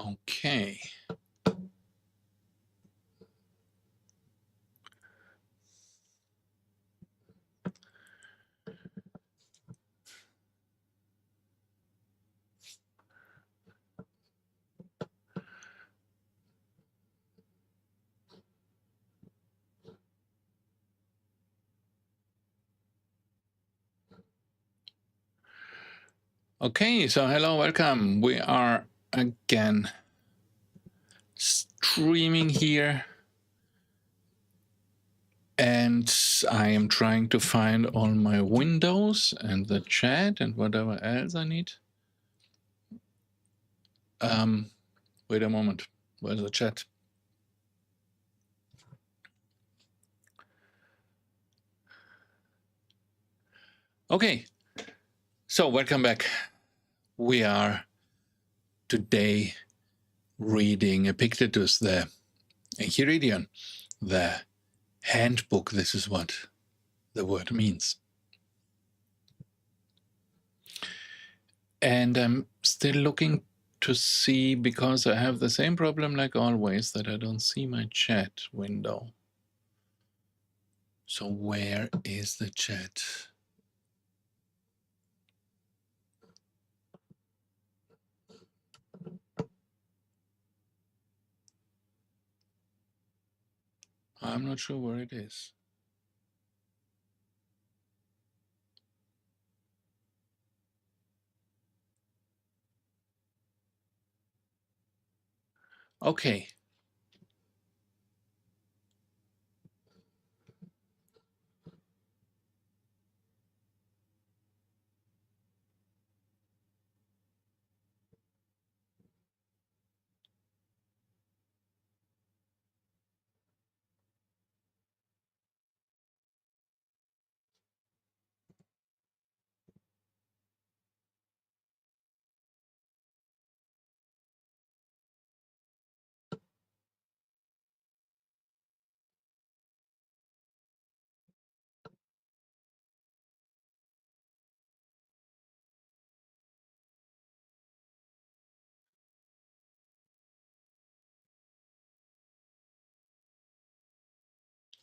Okay. Okay, so hello, welcome. We are again streaming here, and I am trying to find all my windows and the chat and whatever else I need. Wait a moment. Where's the chat? Okay, so welcome back. We are today reading Epictetus, the Enchiridion, the handbook. This is what the word means. And I'm still looking to see, because I have the same problem like always, that I don't see my chat window. So where is the chat? I'm not sure where it is. Okay.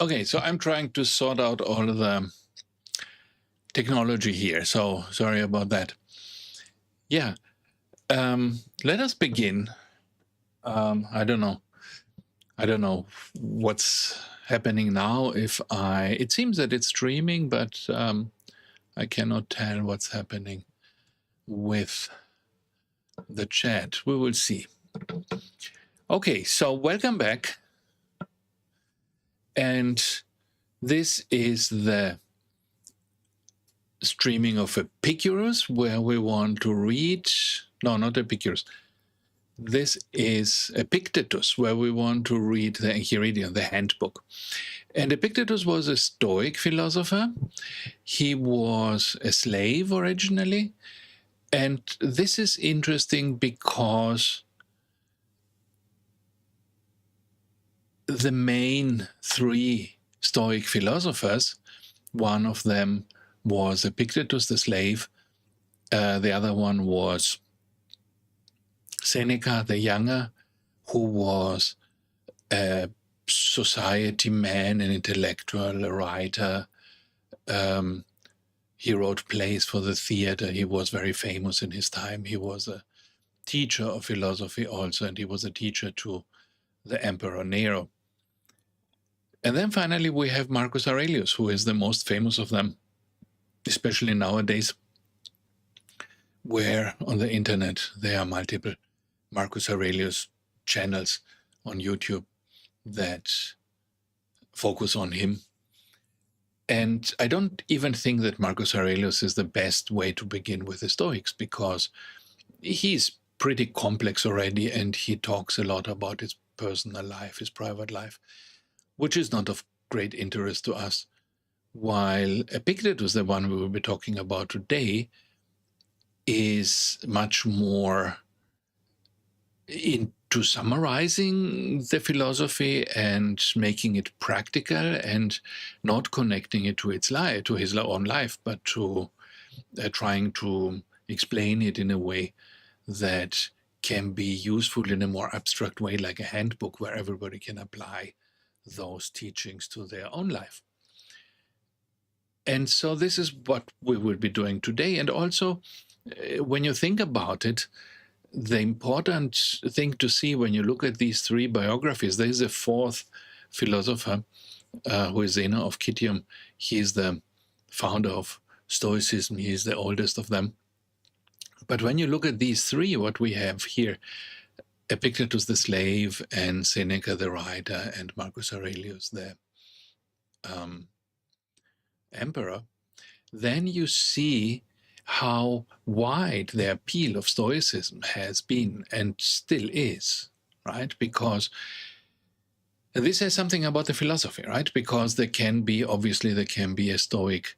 Okay, so I'm trying to sort out all of the technology here, so sorry about that. Yeah, let us begin. I don't know what's happening now. It seems that it's streaming, but I cannot tell what's happening with the chat. We will see. Okay, so welcome back. And this is the streaming of Epicurus, where we want to read, no, not Epicurus. This is Epictetus, where we want to read the Enchiridion, the handbook. And Epictetus was a Stoic philosopher. He was a slave originally. And this is interesting because the main three Stoic philosophers, one of them was Epictetus, the slave. The other one was Seneca, the younger, who was a society man, an intellectual, a writer. He wrote plays for the theater. He was very famous in his time. He was a teacher of philosophy also, and he was a teacher to the Emperor Nero. And then finally we have Marcus Aurelius, who is the most famous of them, especially nowadays, where on the internet there are multiple Marcus Aurelius channels on YouTube that focus on him. And I don't even think that Marcus Aurelius is the best way to begin with the Stoics, because he's pretty complex already, and he talks a lot about his personal life, his private life, which is not of great interest to us. While Epictetus, the one we will be talking about today, is much more into summarizing the philosophy and making it practical, and not connecting it to its life, to his own life, but to trying to explain it in a way that can be useful in a more abstract way, like a handbook where everybody can apply those teachings to their own life. And so this is what we will be doing today. And also, when you think about it, the important thing to see when you look at these three biographies, there is a fourth philosopher who is Zeno of Citium. He is the founder of Stoicism. He is the oldest of them. But when you look at these three, what we have here, Epictetus the slave, and Seneca the writer, and Marcus Aurelius the emperor, then you see how wide the appeal of Stoicism has been and still is, right? Because this says something about the philosophy, right? Because there can be a Stoic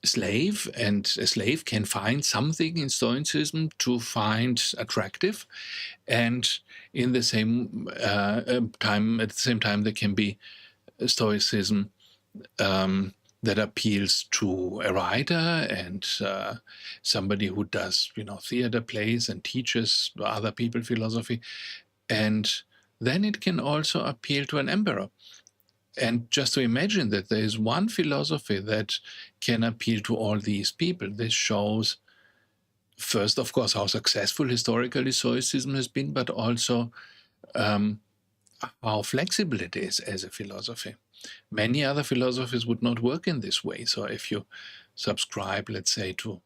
slave, and a slave can find something in Stoicism to find attractive, and in the same time, there can be Stoicism that appeals to a writer and somebody who does, theater plays and teaches other people philosophy, and then it can also appeal to an emperor. And just to imagine that there is one philosophy that can appeal to all these people, this shows, first, of course, how successful historically Stoicism has been, but also how flexible it is as a philosophy. Many other philosophies would not work in this way. So if you subscribe, let's say, to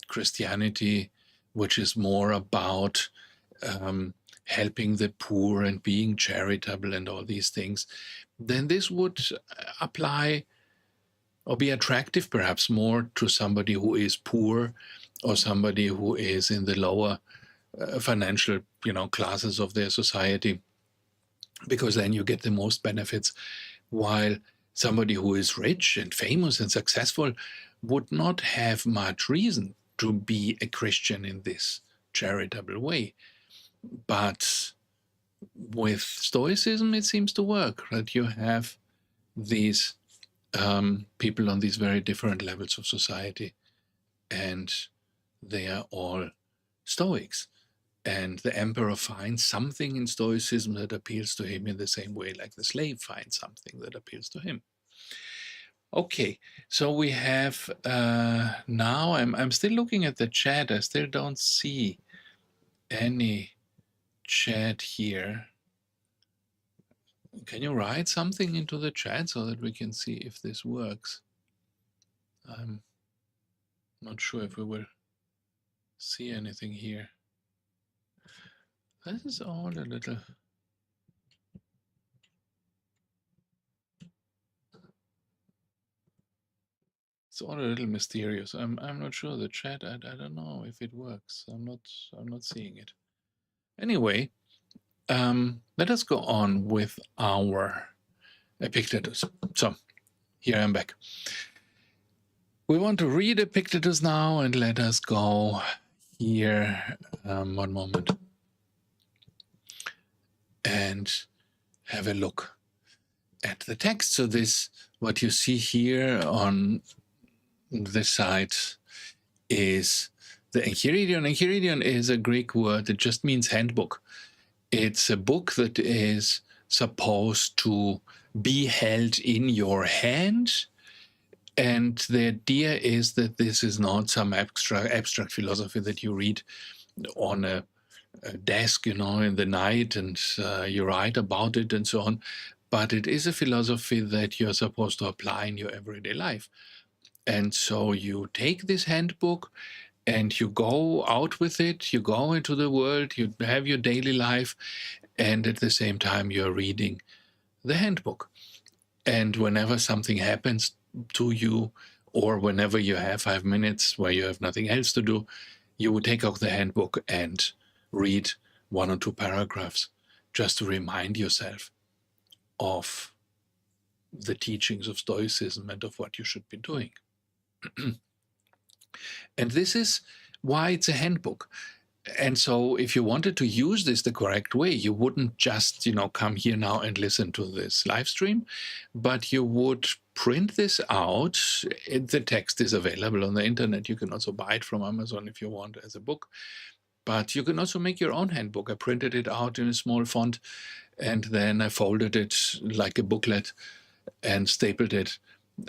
Christianity, which is more about helping the poor and being charitable and all these things, then this would apply or be attractive perhaps more to somebody who is poor or somebody who is in the lower financial classes of their society, because then you get the most benefits, while somebody who is rich and famous and successful would not have much reason to be a Christian in this charitable way. But with Stoicism, it seems to work, that you have these people on these very different levels of society, and they are all Stoics. And the emperor finds something in Stoicism that appeals to him in the same way like the slave finds something that appeals to him. Okay, so we have now, I'm still looking at the chat. I still don't see any chat here. Can you write something into the chat so that we can see if this works? I'm not sure if we will see anything here. This is all a little... It's all a little mysterious. I'm not sure. The chat, I don't know if it works. I'm not seeing it. Anyway, let us go on with our Epictetus. So here I'm back. We want to read Epictetus now, and let us go here. One moment. And have a look at the text. So this, what you see here on this side, is the Enchiridion. Enchiridion is a Greek word that just means handbook. It's a book that is supposed to be held in your hand. And the idea is that this is not some abstract philosophy that you read on a desk, in the night, and you write about it and so on. But it is a philosophy that you're supposed to apply in your everyday life. And so you take this handbook and you go out with it, you go into the world, you have your daily life, and at the same time you're reading the handbook. And whenever something happens to you, or whenever you have 5 minutes where you have nothing else to do, you would take out the handbook and read 1 or 2 paragraphs just to remind yourself of the teachings of Stoicism and of what you should be doing. And this is why it's a handbook. And so if you wanted to use this the correct way, you wouldn't just, come here now and listen to this live stream, but you would print this out. The text is available on the internet. You can also buy it from Amazon if you want as a book. But you can also make your own handbook. I printed it out in a small font, and then I folded it like a booklet and stapled it.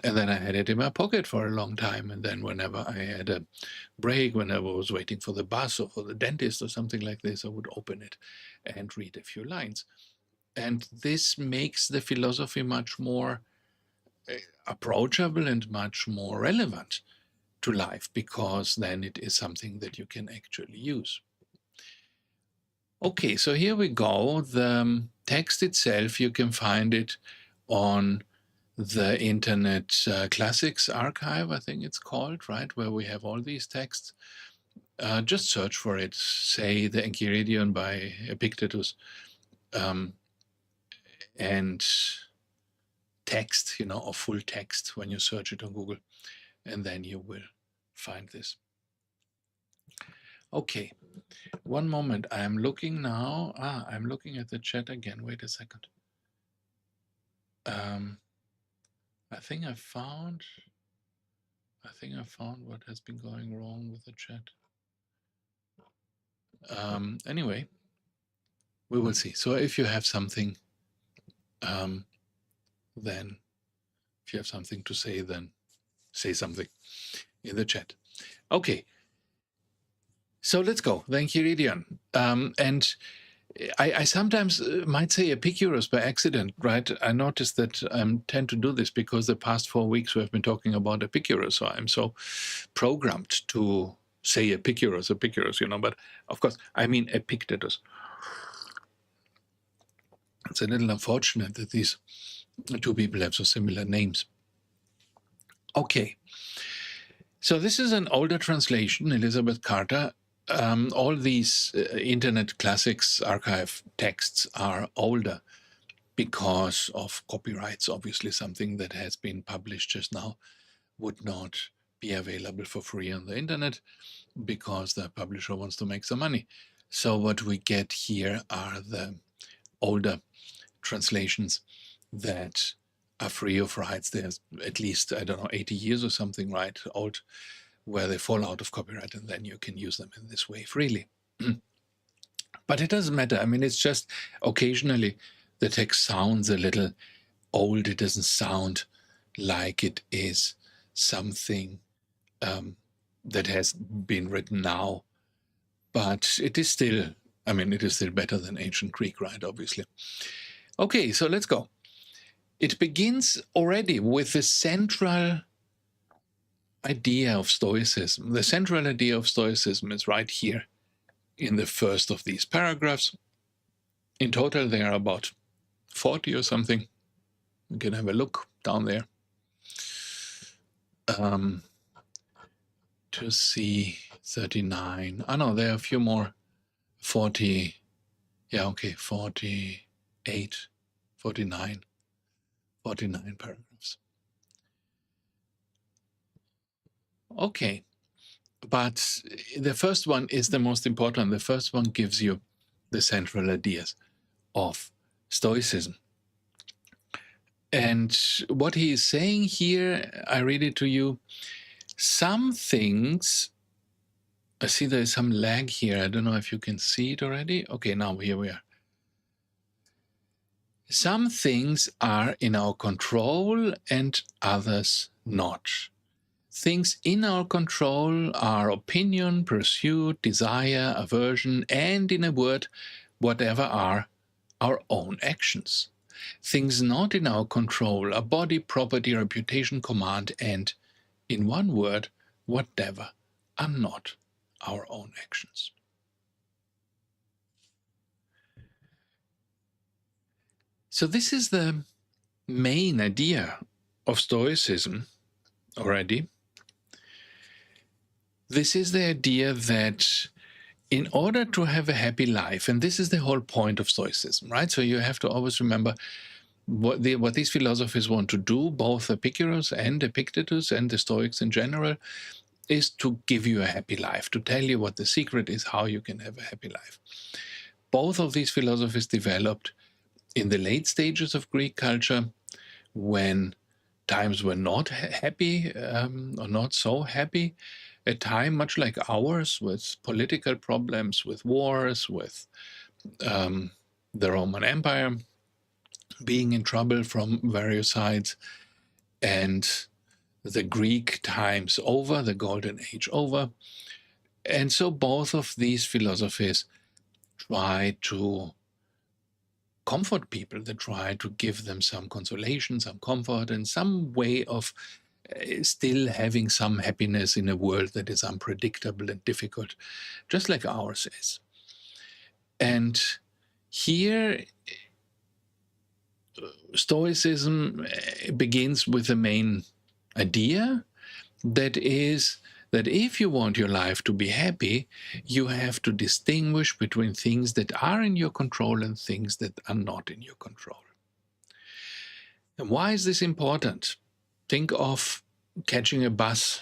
And then I had it in my pocket for a long time. And then whenever I had a break, whenever I was waiting for the bus or for the dentist or something like this, I would open it and read a few lines. And this makes the philosophy much more approachable and much more relevant to life, because then it is something that you can actually use. Okay, so here we go. The text itself, you can find it on the Internet Classics Archive, I think it's called, right, where we have all these texts. Just search for it, say the Enchiridion by Epictetus, and text, or full text when you search it on Google, and then you will find this. Okay, one moment. I'm looking now. I'm looking at the chat again. Wait a second. I think I found what has been going wrong with the chat. Anyway, we will see. So if you have something, then if you have something to say, then say something in the chat. Okay. So let's go. The Enchiridion. And I sometimes might say Epicurus by accident, right? I noticed that I tend to do this because the past 4 weeks we have been talking about Epicurus. So I'm so programmed to say Epicurus, but of course, I mean Epictetus. It's a little unfortunate that these two people have so similar names. Okay. So this is an older translation, Elizabeth Carter. All these Internet Classics Archive texts are older because of copyrights. Obviously, something that has been published just now would not be available for free on the internet because the publisher wants to make some money. So what we get here are the older translations that are free of rights. There's at least, 80 years or something, right, old, where they fall out of copyright, and then you can use them in this way freely. But it doesn't matter. I mean, it's just occasionally the text sounds a little old. It doesn't sound like it is something that has been written now. But it is still, it is still better than ancient Greek, right, obviously. Okay, so let's go. It begins already with the central idea of Stoicism. The central idea of Stoicism is right here in the first of these paragraphs. In total, there are about 40 or something. You can have a look down there to see 39. No, there are a few more. 40, 48, 49 paragraphs. Okay, but the first one is the most important. The first one gives you the central ideas of Stoicism. And what he is saying here, I read it to you. Some things, I see there is some lag here. I don't know if you can see it already. Okay, now here we are. Some things are in our control and others not. Things in our control are opinion, pursuit, desire, aversion, and in a word, whatever are our own actions. Things not in our control are body, property, reputation, command, and, in one word, whatever are not our own actions. So this is the main idea of Stoicism already. This is the idea that in order to have a happy life, and this is the whole point of Stoicism, right? So you have to always remember what these philosophers want to do, both Epicurus and Epictetus and the Stoics in general, is to give you a happy life, to tell you what the secret is, how you can have a happy life. Both of these philosophies developed in the late stages of Greek culture, when times were not happy or not so happy. a time much like ours, with political problems, with wars, with the Roman Empire being in trouble from various sides, and the Greek times over, the Golden Age over. And so both of these philosophies try to comfort people. They try to give them some consolation, some comfort, and some way of still having some happiness in a world that is unpredictable and difficult, just like ours is. And here, Stoicism begins with the main idea, that is, that if you want your life to be happy, you have to distinguish between things that are in your control and things that are not in your control. And why is this important? Think of catching a bus.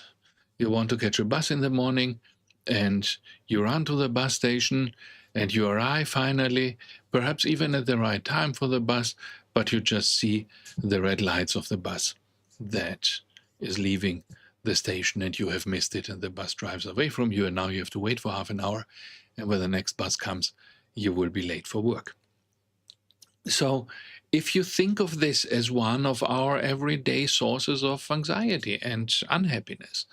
You want to catch a bus in the morning, and you run to the bus station, and you arrive finally, perhaps even at the right time for the bus, but you just see the red lights of the bus that is leaving the station, and you have missed it, and the bus drives away from you, and now you have to wait for half an hour, and when the next bus comes, you will be late for work. So if you think of this as one of our everyday sources of anxiety and unhappiness,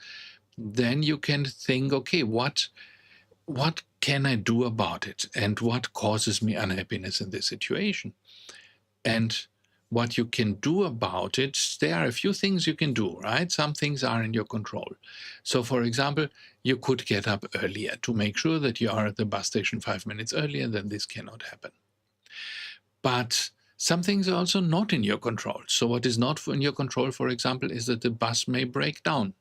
then you can think, okay, what can I do about it, and what causes me unhappiness in this situation? And what you can do about it, there are a few things you can do, right? Some things are in your control. So, for example, you could get up earlier to make sure that you are at the bus station 5 minutes earlier. Then this cannot happen. But some things are also not in your control. So what is not in your control, for example, is that the bus may break down.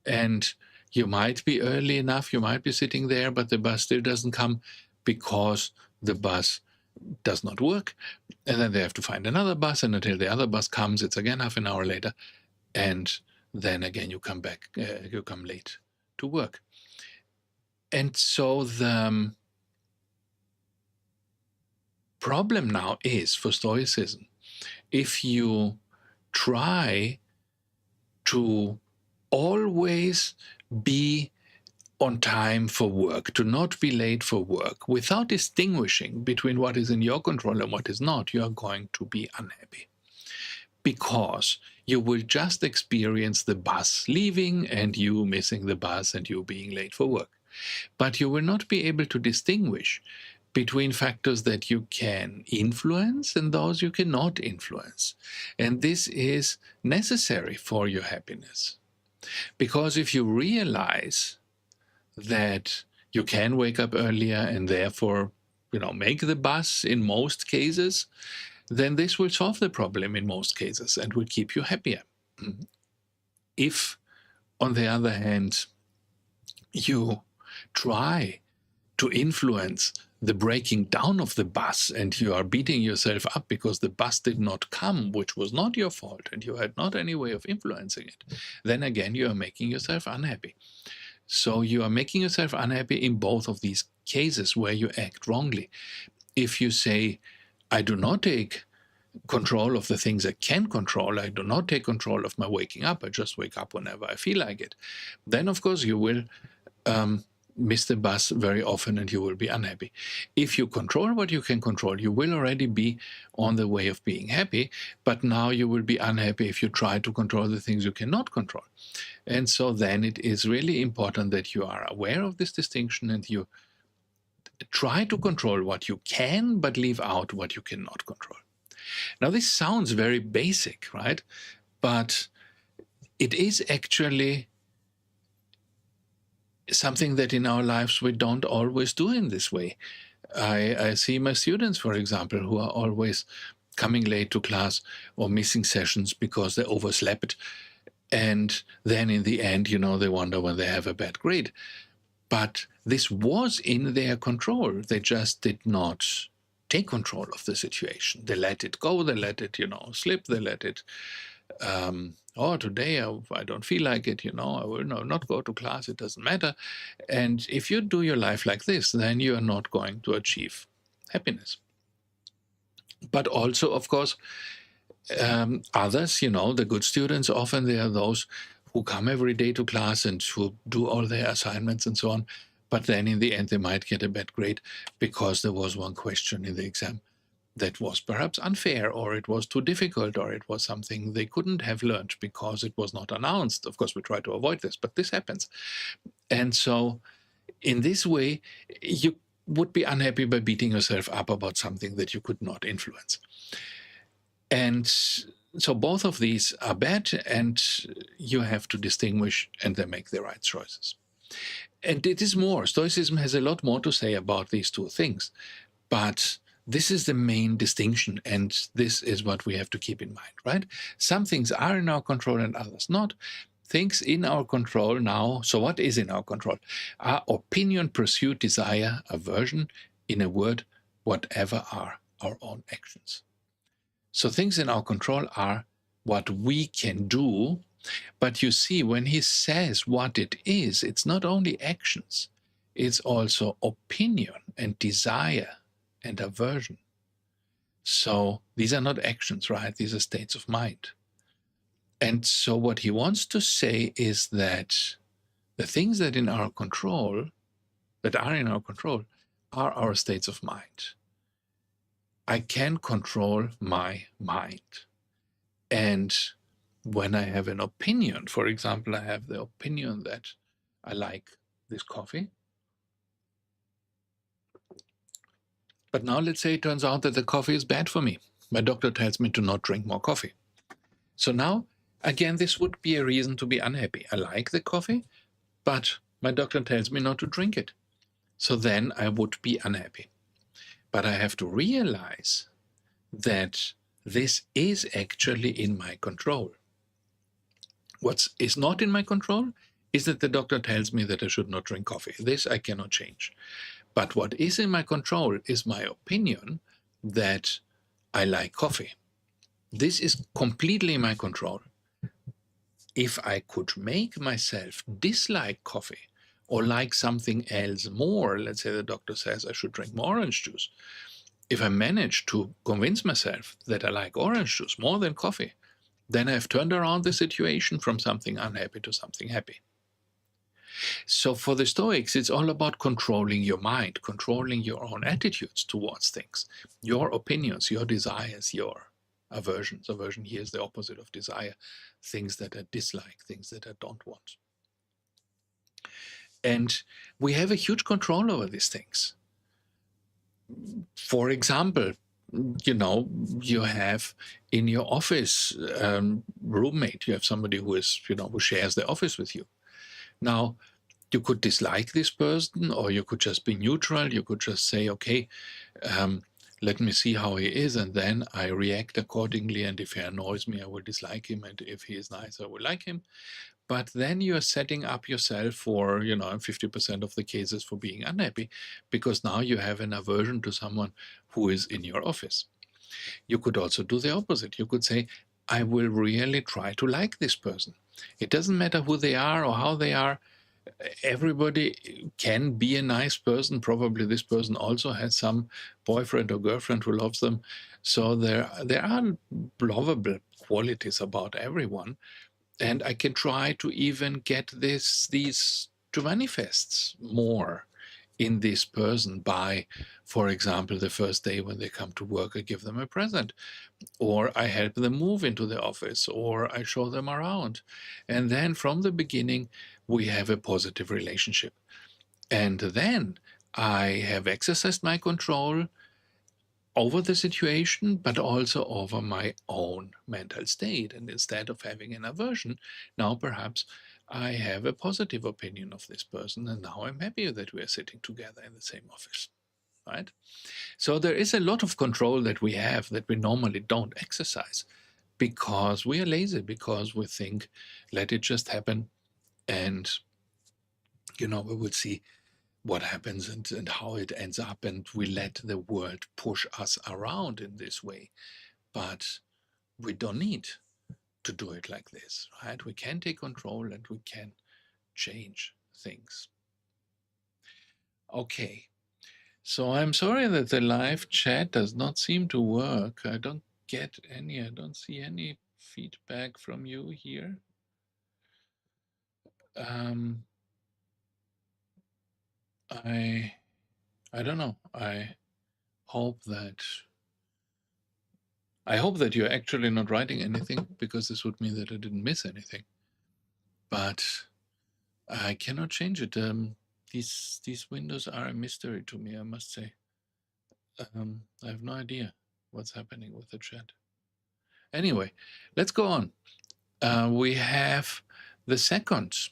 And you might be early enough, you might be sitting there, but the bus still doesn't come because the bus does not work. And then they have to find another bus, and until the other bus comes, it's again half an hour later. And then again you come back, you come late to work. And so the problem now is, for Stoicism, if you try to always be on time for work, to not be late for work, without distinguishing between what is in your control and what is not, you are going to be unhappy. Because you will just experience the bus leaving and you missing the bus and you being late for work. But you will not be able to distinguish between factors that you can influence and those you cannot influence. And this is necessary for your happiness. Because if you realize that you can wake up earlier and therefore, make the bus in most cases, then this will solve the problem in most cases and will keep you happier. If, on the other hand, you try to influence the breaking down of the bus and you are beating yourself up because the bus did not come, which was not your fault, and you had not any way of influencing it, then again you are making yourself unhappy. So you are making yourself unhappy in both of these cases where you act wrongly. If you say, I do not take control of the things I can control, I do not take control of my waking up, I just wake up whenever I feel like it, then of course you will miss the bus very often and you will be unhappy. If you control what you can control, you will already be on the way of being happy, but now you will be unhappy if you try to control the things you cannot control. And so then it is really important that you are aware of this distinction and you try to control what you can, but leave out what you cannot control. Now this sounds very basic, right? But it is actually something that in our lives we don't always do in this way. I see my students, for example, who are always coming late to class or missing sessions because they overslept. And then in the end, they wonder when they have a bad grade. But this was in their control. They just did not take control of the situation. They let it go. They let it, slip. They let it, today I don't feel like it, I will not go to class. It doesn't matter. And if you do your life like this, then you are not going to achieve happiness. But also, of course, others, the good students, often they are those who come every day to class and who do all their assignments and so on. But then in the end, they might get a bad grade because there was one question in the exam that was perhaps unfair, or it was too difficult, or it was something they couldn't have learned because it was not announced. Of course, we try to avoid this, but this happens. And so in this way, you would be unhappy by beating yourself up about something that you could not influence. And so both of these are bad, and you have to distinguish and then make the right choices. And it is more. Stoicism has a lot more to say about these two things. But this is the main distinction, and this is what we have to keep in mind, right? Some things are in our control and others not. Things in our control now. So what is in our control? Our opinion, pursuit, desire, aversion, in a word, whatever are our own actions. So things in our control are what we can do. But you see, when he says what it is, it's not only actions, it's also opinion and desire and aversion. So these are not actions, right? These are states of mind. And so what he wants to say is that the things that in our control, that are in our control, are our states of mind. I can control my mind. And when I have an opinion, for example, I have the opinion that I like this coffee. But now let's say it turns out that the coffee is bad for me. My doctor tells me to not drink more coffee. So now, again, this would be a reason to be unhappy. I like the coffee, but my doctor tells me not to drink it. So then I would be unhappy. But I have to realize that this is actually in my control. What is not in my control is that the doctor tells me that I should not drink coffee. This I cannot change. But what is in my control is my opinion that I like coffee. This is completely in my control. If I could make myself dislike coffee or like something else more, let's say the doctor says I should drink more orange juice, if I manage to convince myself that I like orange juice more than coffee, then I've turned around the situation from something unhappy to something happy. So for the Stoics, it's all about controlling your mind, controlling your own attitudes towards things, your opinions, your desires, your aversions. Aversion here is the opposite of desire, things that I dislike, things that I don't want. And we have a huge control over these things. For example, you have in your office roommate, you have somebody who is, who shares the office with you. Now, you could dislike this person, or you could just be neutral. You could just say, okay, let me see how he is, and then I react accordingly. And if he annoys me, I will dislike him. And if he is nice, I will like him. But then you're setting up yourself for, 50% of the cases for being unhappy, because now you have an aversion to someone who is in your office. You could also do the opposite. You could say, I will really try to like this person. It doesn't matter who they are or how they are. Everybody can be a nice person. Probably this person also has some boyfriend or girlfriend who loves them. So there are lovable qualities about everyone. And I can try to even get these to manifest more in this person by, for example, the first day when they come to work, I give them a present, or I help them move into the office, or I show them around. And then from the beginning, we have a positive relationship. And then I have exercised my control over the situation, but also over my own mental state. And instead of having an aversion, now perhaps I have a positive opinion of this person, and now I'm happy that we are sitting together in the same office, right? So there is a lot of control that we have that we normally don't exercise because we are lazy, because we think, let it just happen, and we will see what happens and how it ends up, and we let the world push us around in this way. But we don't need to do it like this, right? We can take control and we can change things. Okay, so I'm sorry that the live chat does not seem to work. I don't see any feedback from you here. I don't know. Hope that I hope that you're actually not writing anything, because this would mean that I didn't miss anything. But I cannot change it. These windows are a mystery to me, I must say. I have no idea what's happening with the chat. Anyway, let's go on. We have the second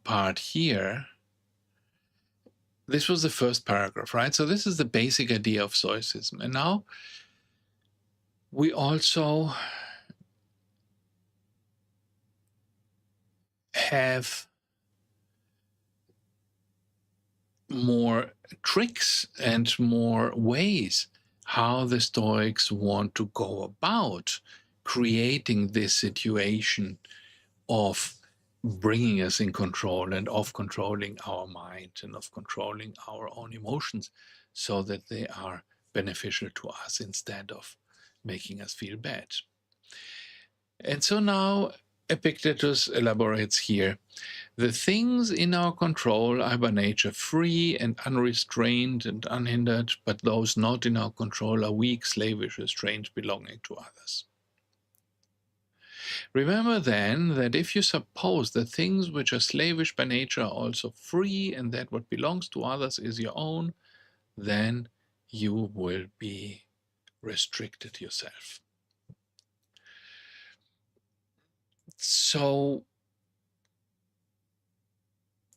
part here. This was the first paragraph, right? So this is the basic idea of Stoicism. And now we also have more tricks and more ways how the Stoics want to go about creating this situation of bringing us in control, and of controlling our mind, and of controlling our own emotions, so that they are beneficial to us instead of making us feel bad. And so now Epictetus elaborates here: the things in our control are by nature free and unrestrained and unhindered, but those not in our control are weak, slavish, restrained, belonging to others. Remember then that if you suppose that things which are slavish by nature are also free, and that what belongs to others is your own, then you will be restricted yourself. So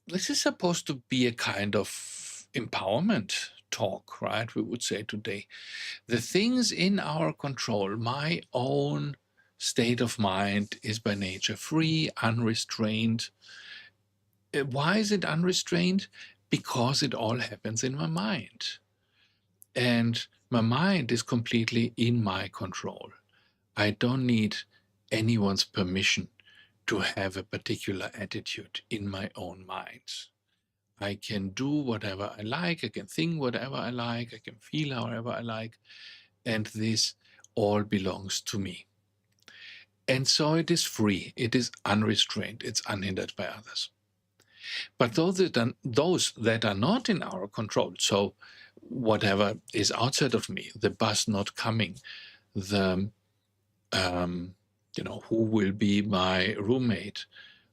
this is supposed to be a kind of empowerment talk, right? We would say today. The things in our control, my own state of mind, is by nature free, unrestrained. Why is it unrestrained? Because it all happens in my mind. And my mind is completely in my control. I don't need anyone's permission to have a particular attitude in my own mind. I can do whatever I like, I can think whatever I like, I can feel however I like, and this all belongs to me. And so it is free, it is unrestrained, it's unhindered by others. But those that are not in our control, so whatever is outside of me, the bus not coming, the who will be my roommate,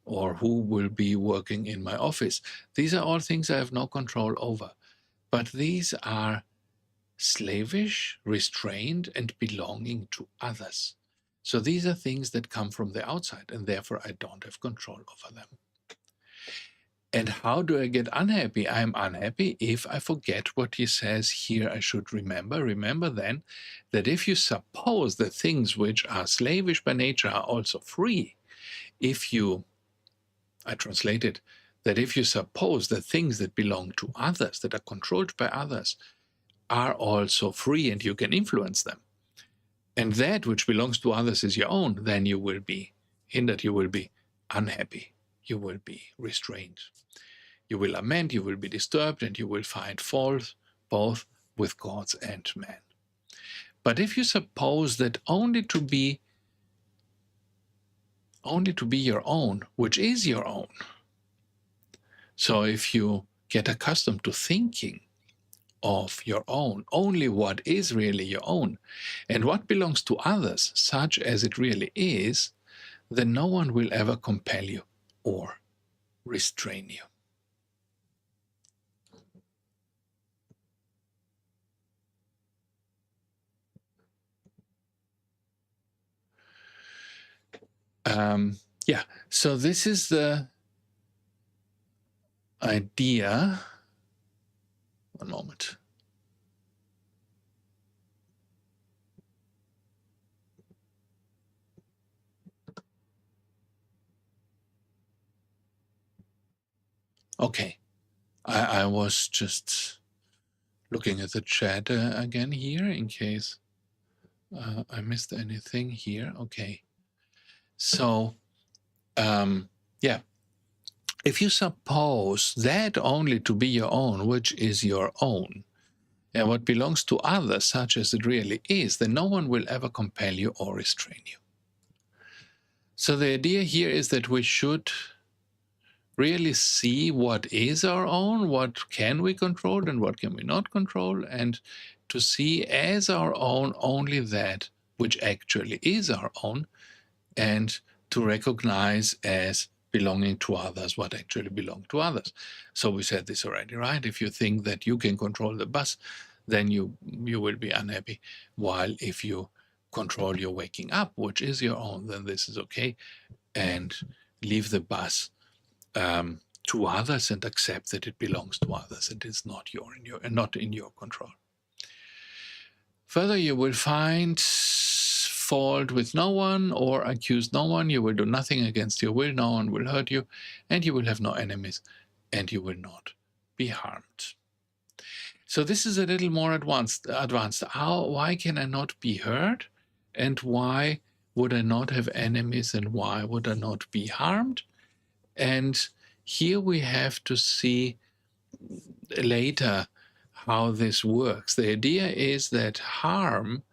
or who will be working in my office, these are all things I have no control over. But these are slavish, restrained, and belonging to others. So these are things that come from the outside, and therefore I don't have control over them. And how do I get unhappy? I'm unhappy if I forget what he says here I should remember. Remember then that if you suppose that things which are slavish by nature are also free, I translate it, that if you suppose that things that belong to others, that are controlled by others, are also free and you can influence them, and that which belongs to others is your own, then you will be hindered, you will be unhappy, you will be restrained. You will lament, you will be disturbed, and you will find fault both with gods and men. But if you suppose that only to be your own, which is your own, so if you get accustomed to thinking of your own, only what is really your own, and what belongs to others, such as it really is, then no one will ever compel you or restrain you. So this is the idea. One moment. Okay, I was just looking at the chat again here in case I missed anything here. Okay, so if you suppose that only to be your own, which is your own, and what belongs to others, such as it really is, then no one will ever compel you or restrain you. So the idea here is that we should really see what is our own, what can we control and what can we not control, and to see as our own only that which actually is our own, and to recognize as belonging to others what actually belongs to others. So we said this already, right? If you think that you can control the bus, then you will be unhappy. While if you control your waking up, which is your own, then this is okay, and leave the bus to others and accept that it belongs to others and is not not in your control. Further, you will find fault with no one or accuse no one. You will do nothing against your will. No one will hurt you, and you will have no enemies, and you will not be harmed. So this is a little more advanced. Why can I not be hurt, and why would I not have enemies, and why would I not be harmed? And here we have to see later how this works. The idea is that harm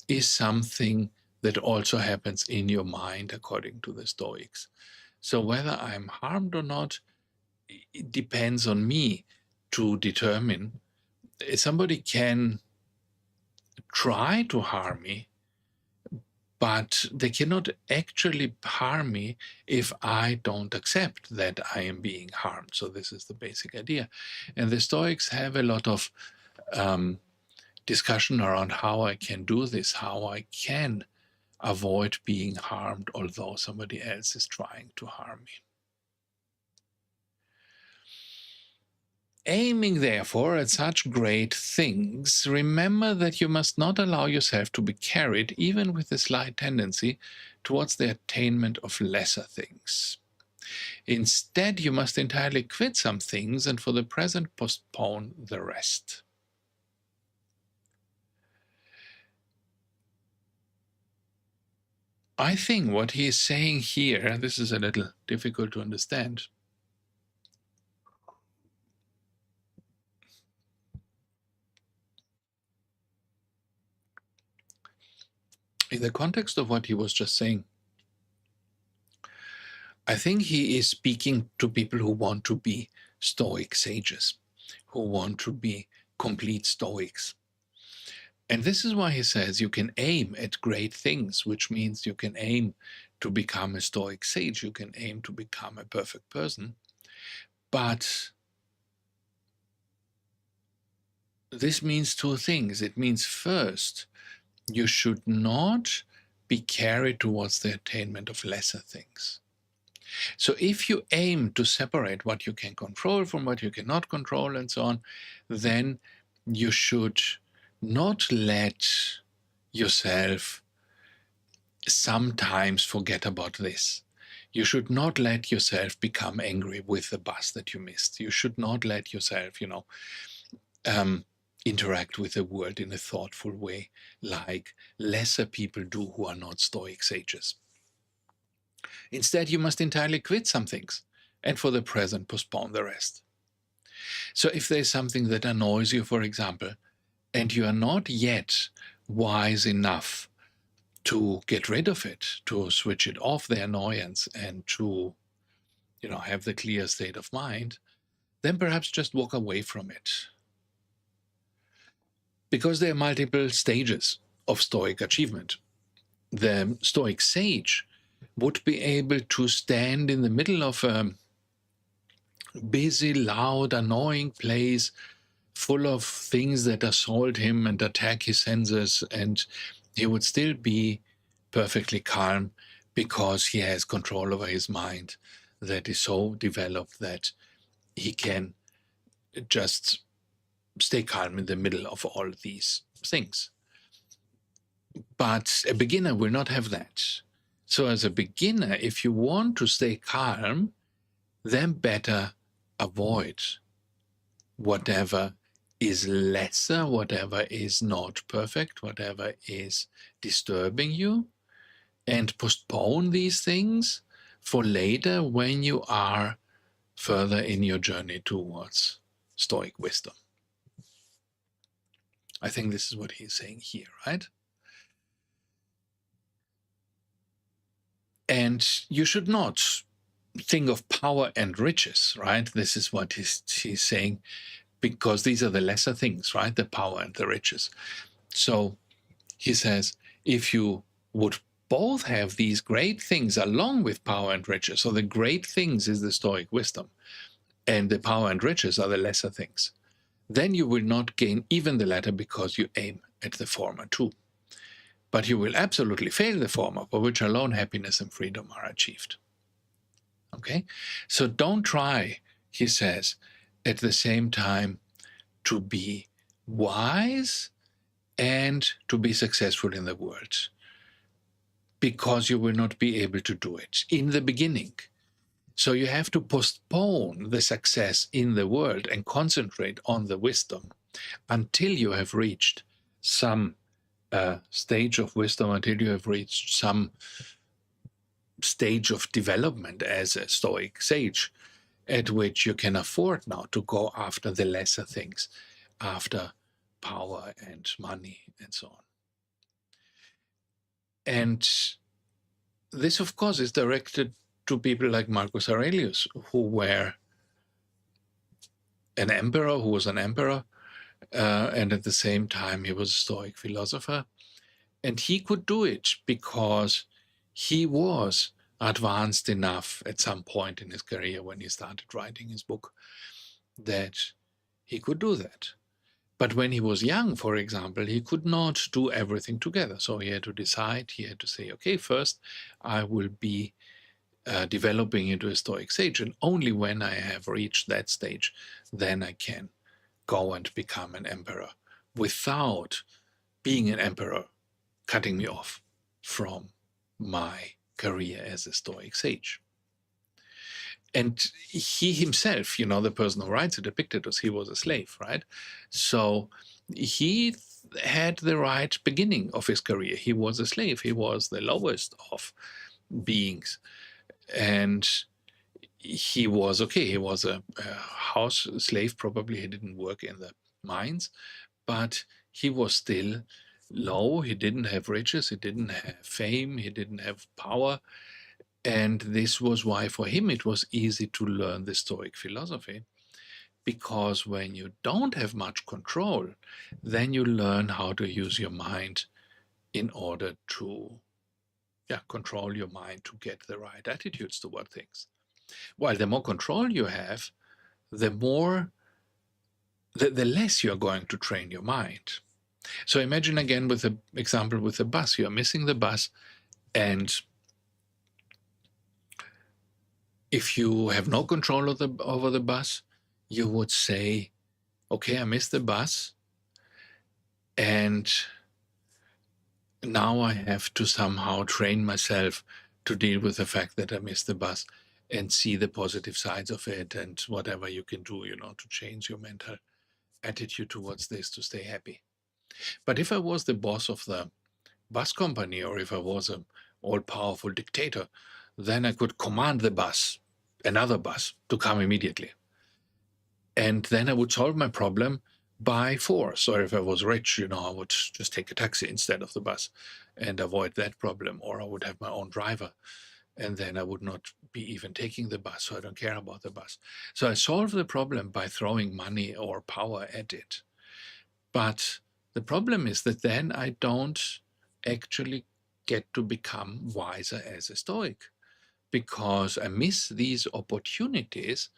is something that also happens in your mind, according to the Stoics. So whether I'm harmed or not, it depends on me to determine. Somebody can try to harm me, but they cannot actually harm me if I don't accept that I am being harmed. So this is the basic idea. And the Stoics have a lot of discussion around how I can do this, how I can avoid being harmed, although somebody else is trying to harm me. Aiming, therefore, at such great things, remember that you must not allow yourself to be carried, even with a slight tendency, towards the attainment of lesser things. Instead, you must entirely quit some things and for the present postpone the rest. I think what he is saying here, this is a little difficult to understand. In the context of what he was just saying, I think he is speaking to people who want to be Stoic sages, who want to be complete Stoics. And this is why he says you can aim at great things, which means you can aim to become a Stoic sage, you can aim to become a perfect person. But this means two things. It means, first, you should not be carried towards the attainment of lesser things. So if you aim to separate what you can control from what you cannot control and so on, then you should not let yourself sometimes forget about this. You should not let yourself become angry with the bus that you missed. You should not let yourself, interact with the world in a thoughtful way, like lesser people do who are not Stoic sages. Instead, you must entirely quit some things and for the present postpone the rest. So if there's something that annoys you, for example, and you are not yet wise enough to get rid of it, to switch it off, the annoyance, and to have the clear state of mind, then perhaps just walk away from it. Because there are multiple stages of Stoic achievement. The Stoic sage would be able to stand in the middle of a busy, loud, annoying place full of things that assault him and attack his senses, and he would still be perfectly calm because he has control over his mind that is so developed that he can just stay calm in the middle of all these things. But a beginner will not have that. So as a beginner, if you want to stay calm, then better avoid whatever is lesser, whatever is not perfect, whatever is disturbing you, and postpone these things for later when you are further in your journey towards Stoic wisdom. I think this is what he's saying here, right? And you should not think of power and riches, right? This is what he's saying, because these are the lesser things, right? The power and the riches. So he says, if you would both have these great things along with power and riches, so the great things is the Stoic wisdom, and the power and riches are the lesser things, then you will not gain even the latter, because you aim at the former too. But you will absolutely fail the former, for which alone happiness and freedom are achieved. Okay? So don't try, he says, at the same time to be wise and to be successful in the world, because you will not be able to do it in the beginning. So you have to postpone the success in the world and concentrate on the wisdom until you have reached some stage of wisdom, until you have reached some stage of development as a Stoic sage, at which you can afford now to go after the lesser things, after power and money and so on. And this, of course, is directed to people like Marcus Aurelius, who were an emperor, who was an emperor, and at the same time he was a Stoic philosopher. And he could do it because he was advanced enough at some point in his career when he started writing his book that he could do that. But when he was young, for example, he could not do everything together. So he had to decide, he had to say, okay, first I will be developing into a Stoic sage, and only when I have reached that stage, then I can go and become an emperor, without being an emperor cutting me off from my career as a Stoic sage. And he himself, you know, the person who writes it, Epictetus, he was a slave, right? So he had the right beginning of his career. He was a slave. He was the lowest of beings. And he was okay. He was a house slave. Probably he didn't work in the mines, but he was still low. He didn't have riches. He didn't have fame. He didn't have power. And this was why for him it was easy to learn the Stoic philosophy, because when you don't have much control, then you learn how to use your mind in order to control your mind, to get the right attitudes toward things. While the more control you have, the less you're going to train your mind. So imagine again with the example with the bus. You're missing the bus, and if you have no control over the bus, you would say, okay, I missed the bus, and now I have to somehow train myself to deal with the fact that I missed the bus and see the positive sides of it, and whatever you can do, you know, to change your mental attitude towards this to stay happy. But if I was the boss of the bus company, or if I was an all-powerful dictator, then I could command the bus, another bus, to come immediately. And then I would solve my problem by force. Or if I was rich, you know, I would just take a taxi instead of the bus and avoid that problem. Or I would have my own driver, and then I would not be even taking the bus, so I don't care about the bus. So I solve the problem by throwing money or power at it. But the problem is that then I don't actually get to become wiser as a Stoic, because I miss these opportunities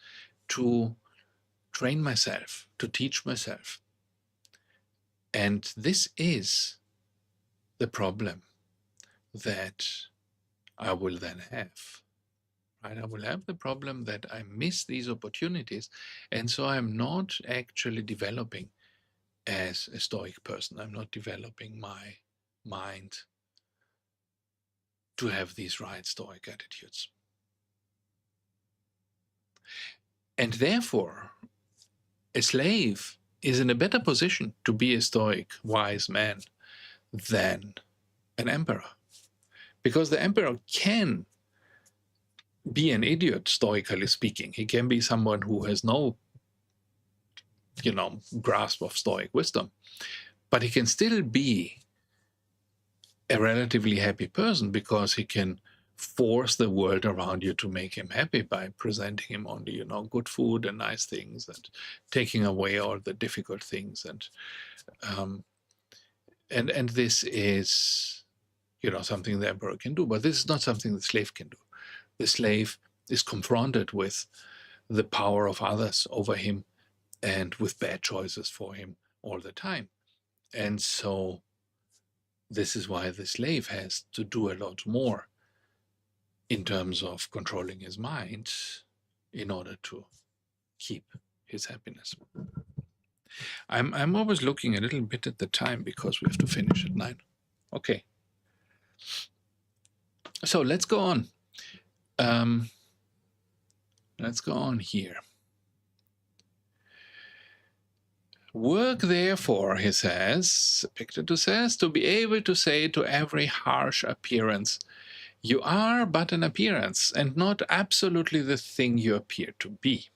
to train myself, to teach myself. And this is the problem that I will then have. Right? I will have the problem that I miss these opportunities, and so I'm not actually developing as a Stoic person. I'm not developing my mind to have these right Stoic attitudes. And therefore, a slave is in a better position to be a Stoic, wise man than an emperor. Because the emperor can be an idiot, stoically speaking. He can be someone who has no, grasp of Stoic wisdom. But he can still be a relatively happy person, because he can force the world around you to make him happy by presenting him only, good food and nice things, and taking away all the difficult things. Um, and this is, something the emperor can do, but this is not something the slave can do. The slave is confronted with the power of others over him and with bad choices for him all the time. And so this is why the slave has to do a lot more in terms of controlling his mind in order to keep his happiness. I'm always looking a little bit at the time because we have to finish at 9. Okay. So let's go on. Let's go on here. Work, therefore, he says, Epictetus says, to be able to say to every harsh appearance, you are but an appearance, and not absolutely the thing you appear to be.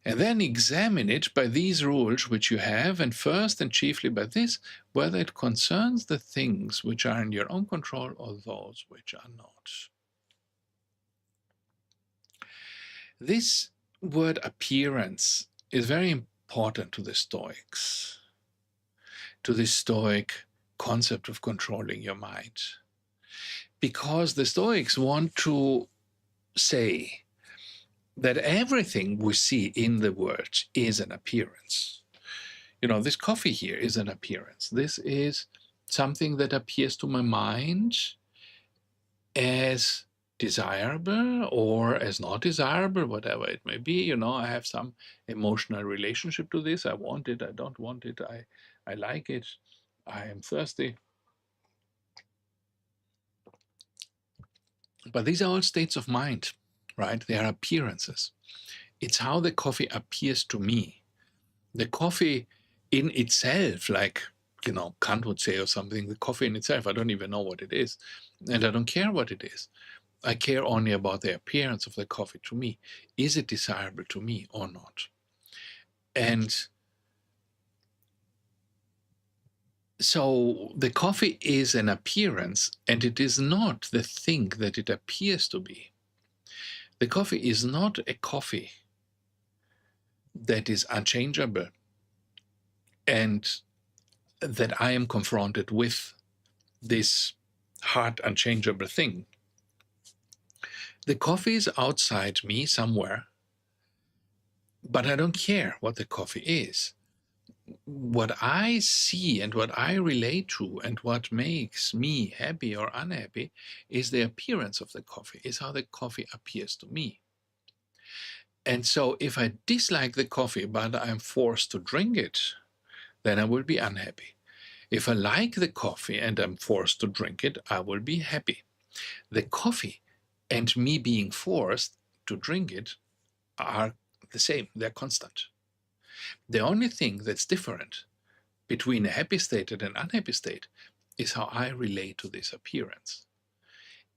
And then examine it by these rules which you have, and first and chiefly by this, whether it concerns the things which are in your own control or those which are not. This word appearance is very important to the Stoics, to the Stoic concept of controlling your mind. Because the Stoics want to say that everything we see in the world is an appearance. This coffee here is an appearance. This is something that appears to my mind as desirable or as not desirable, whatever it may be. I have some emotional relationship to this. I want it, I don't want it, I like it, I am thirsty. But these are all states of mind, right? They are appearances. It's how the coffee appears to me. The coffee in itself, like, Kant would say or something, the coffee in itself, I don't even know what it is. And I don't care what it is. I care only about the appearance of the coffee to me. Is it desirable to me or not? And so the coffee is an appearance, and it is not the thing that it appears to be. The coffee is not a coffee that is unchangeable and that I am confronted with this hard, unchangeable thing. The coffee is outside me somewhere, but I don't care what the coffee is. What I see and what I relate to and what makes me happy or unhappy is the appearance of the coffee, is how the coffee appears to me. And so if I dislike the coffee, but I'm forced to drink it, then I will be unhappy. If I like the coffee and I'm forced to drink it, I will be happy. The coffee and me being forced to drink it are the same, they're constant. The only thing that's different between a happy state and an unhappy state is how I relate to this appearance,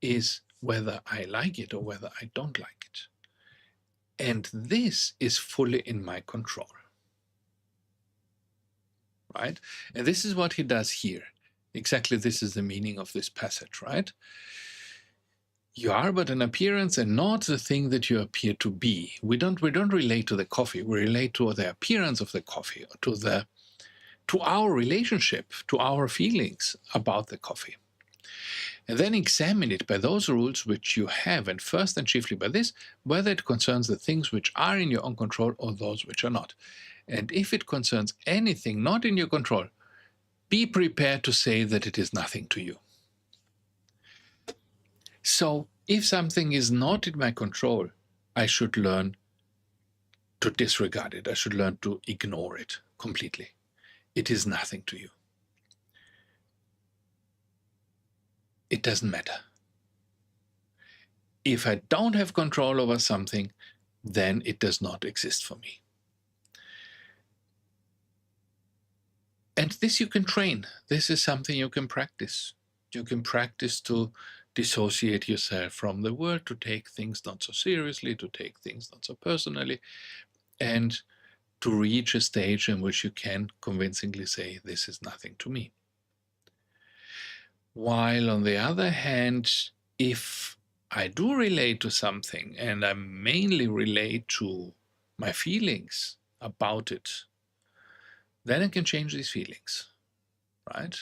is whether I like it or whether I don't like it. And this is fully in my control. Right? And this is what he does here. Exactly this is the meaning of this passage, right? You are but an appearance and not the thing that you appear to be. We don't relate to the coffee. We relate to the appearance of the coffee, to our relationship, to our feelings about the coffee. And then examine it by those rules which you have, and first and chiefly by this, whether it concerns the things which are in your own control or those which are not. And if it concerns anything not in your control, be prepared to say that it is nothing to you. So if something is not in my control, I should learn to disregard it. I should learn to ignore it completely. It is nothing to you. It doesn't matter. If I don't have control over something, then it does not exist for me. And this you can train. This is something you can practice. You can practice to dissociate yourself from the world, to take things not so seriously, to take things not so personally, and to reach a stage in which you can convincingly say, this is nothing to me. While on the other hand, if I do relate to something and I mainly relate to my feelings about it, then I can change these feelings, right?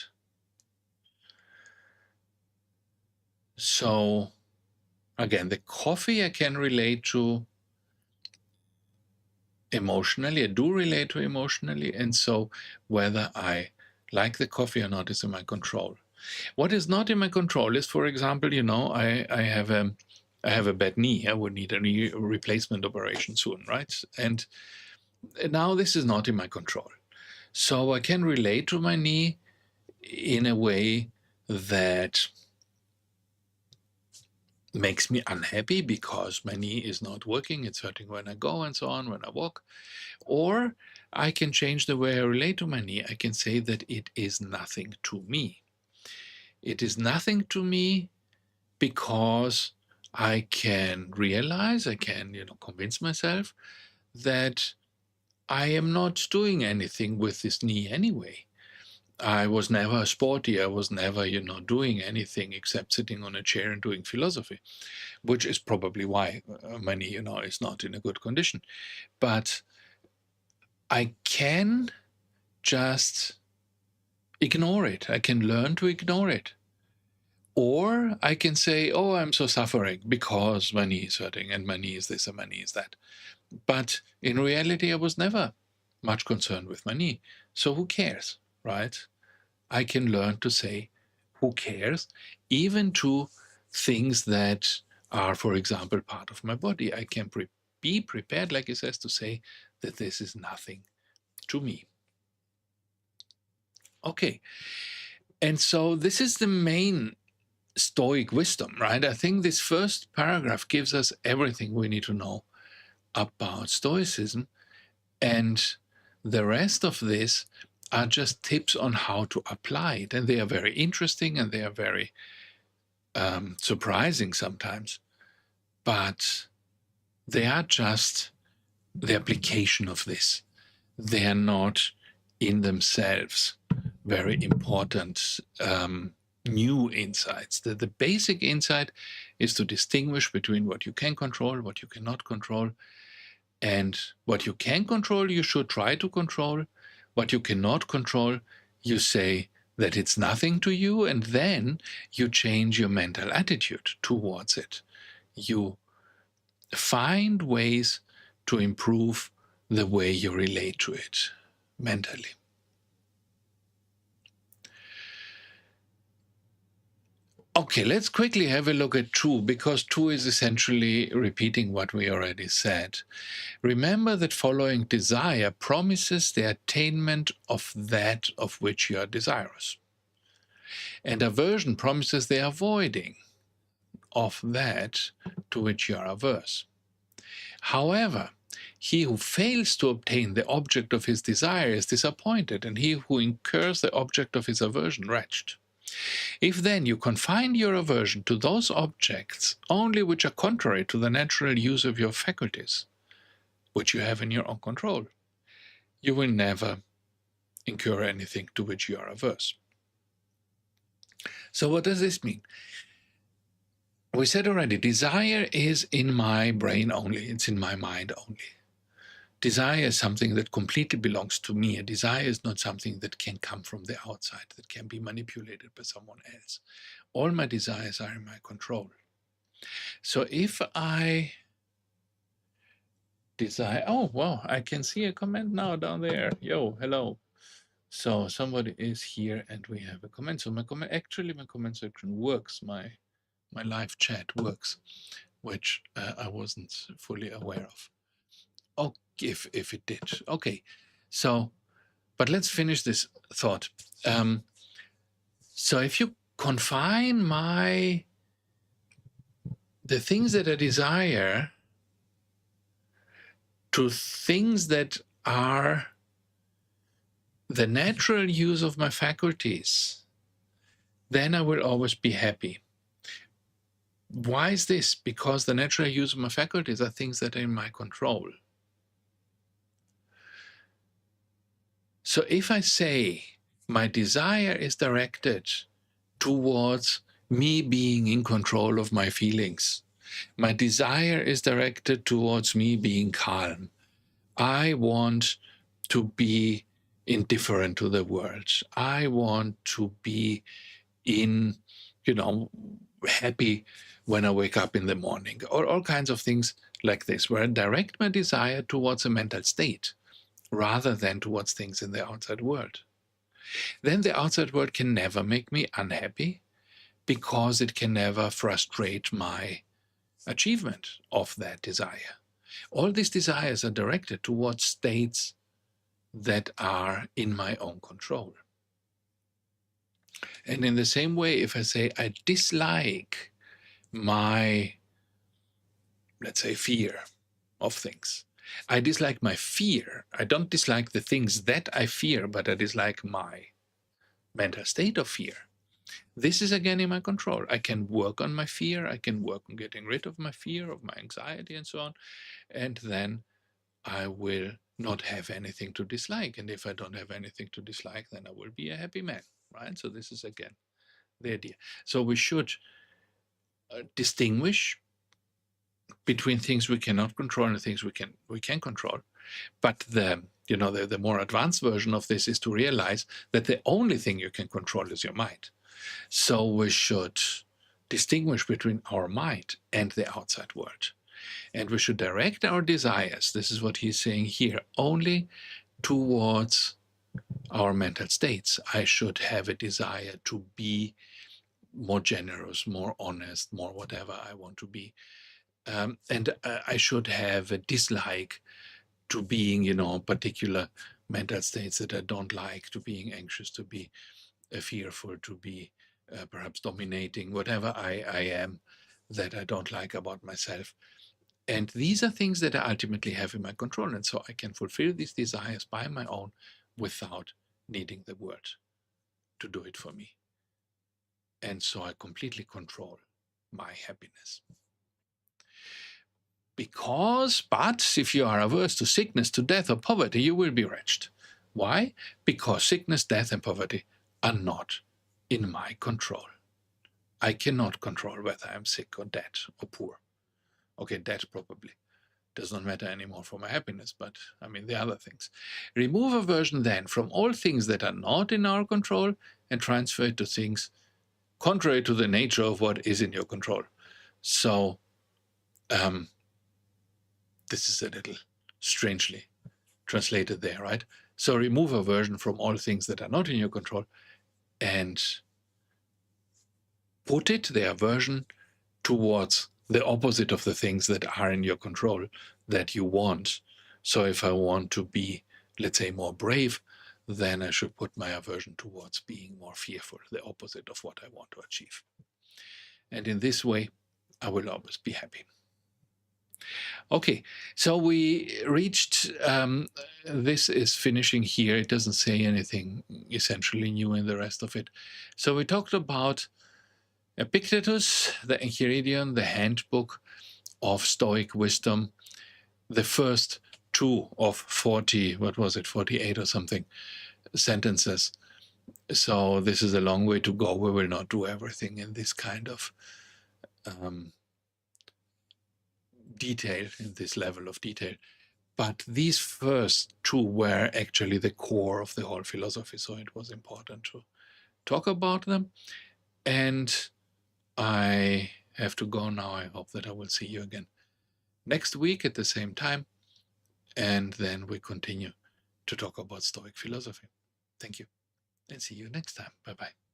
So again, the coffee I can relate to emotionally. I do relate to emotionally. And so whether I like the coffee or not is in my control. What is not in my control is, for example, I have a bad knee. I would need a knee replacement operation soon, right? And now this is not in my control. So I can relate to my knee in a way that makes me unhappy because my knee is not working. It's hurting when I go and so on, when I walk. Or I can change the way I relate to my knee. I can say that it is nothing to me. It is nothing to me because I can realize, I can, convince myself that I am not doing anything with this knee anyway. I was never sporty. I was never, doing anything except sitting on a chair and doing philosophy, which is probably why my knee, is not in a good condition. But I can just ignore it. I can learn to ignore it. Or I can say, oh, I'm so suffering because my knee is hurting and my knee is this and my knee is that. But in reality, I was never much concerned with my knee. So who cares, right? I can learn to say, who cares, even to things that are, for example, part of my body. I can be prepared, like it says, to say that this is nothing to me. Okay. And so this is the main Stoic wisdom, right? I think this first paragraph gives us everything we need to know about Stoicism. And the rest of this are just tips on how to apply it. And they are very interesting and they are very surprising sometimes. But they are just the application of this. They are not in themselves very important new insights. The basic insight is to distinguish between what you can control, what you cannot control. And what you can control, you should try to control. What you cannot control, you say that it's nothing to you, and then you change your mental attitude towards it. You find ways to improve the way you relate to it mentally. Okay, let's quickly have a look at 2, because 2 is essentially repeating what we already said. Remember that following desire promises the attainment of that of which you are desirous. And aversion promises the avoiding of that to which you are averse. However, he who fails to obtain the object of his desire is disappointed, and he who incurs the object of his aversion wretched. If then you confine your aversion to those objects only which are contrary to the natural use of your faculties, which you have in your own control, you will never incur anything to which you are averse. So what does this mean? We said already, desire is in my brain only, it's in my mind only. Desire is something that completely belongs to me. A desire is not something that can come from the outside, that can be manipulated by someone else. All my desires are in my control. So if I desire, oh, wow, I can see a comment now down there. Yo, hello. So somebody is here and we have a comment. So my comment section works. My live chat works, which I wasn't fully aware of. Oh, if it did. Okay. So, but let's finish this thought. So if you confine the things that I desire to things that are the natural use of my faculties, then I will always be happy. Why is this? Because the natural use of my faculties are things that are in my control. So if I say my desire is directed towards me being in control of my feelings. My desire is directed towards me being calm. I want to be indifferent to the world. I want to be in, happy when I wake up in the morning, or all kinds of things like this, where I direct my desire towards a mental state rather than towards things in the outside world. Then the outside world can never make me unhappy because it can never frustrate my achievement of that desire. All these desires are directed towards states that are in my own control. And in the same way, if I say I dislike my, let's say, fear of things, I dislike my fear. I don't dislike the things that I fear, but I dislike my mental state of fear. This is again in my control. I can work on my fear. I can work on getting rid of my fear, of my anxiety, and so on. And then I will not have anything to dislike. And if I don't have anything to dislike, then I will be a happy man, right? So this is again the idea. So we should distinguish between things we cannot control and things we can control. But the more advanced version of this is to realize that the only thing you can control is your mind. So we should distinguish between our mind and the outside world. And we should direct our desires, this is what he's saying here, only towards our mental states. I should have a desire to be more generous, more honest, more whatever I want to be. And I should have a dislike to being, particular mental states that I don't like, to being anxious, to be fearful, to be perhaps dominating, whatever I am that I don't like about myself. And these are things that I ultimately have in my control. And so I can fulfill these desires by my own without needing the world to do it for me. And so I completely control my happiness. But if you are averse to sickness, to death, or poverty, you will be wretched. Why? Because sickness, death, and poverty are not in my control. I cannot control whether I'm sick or dead or poor. Okay, dead probably does not matter anymore for my happiness, but I mean the other things. Remove aversion then from all things that are not in our control and transfer it to things contrary to the nature of what is in your control. So this is a little strangely translated there, right? So remove aversion from all things that are not in your control and put it, the aversion, towards the opposite of the things that are in your control that you want. So if I want to be, let's say, more brave, then I should put my aversion towards being more fearful, the opposite of what I want to achieve. And in this way, I will always be happy. Okay, so we reached, this is finishing here. It doesn't say anything essentially new in the rest of it. So we talked about Epictetus, the Enchiridion, the handbook of Stoic wisdom, the first 2 of 40, 48 or something, sentences. So this is a long way to go. We will not do everything in this kind of detail, in this level of detail. But these first 2 were actually the core of the whole philosophy, so it was important to talk about them. And I have to go now. I hope that I will see you again next week at the same time. And then we continue to talk about Stoic philosophy. Thank you, and see you next time. Bye-bye.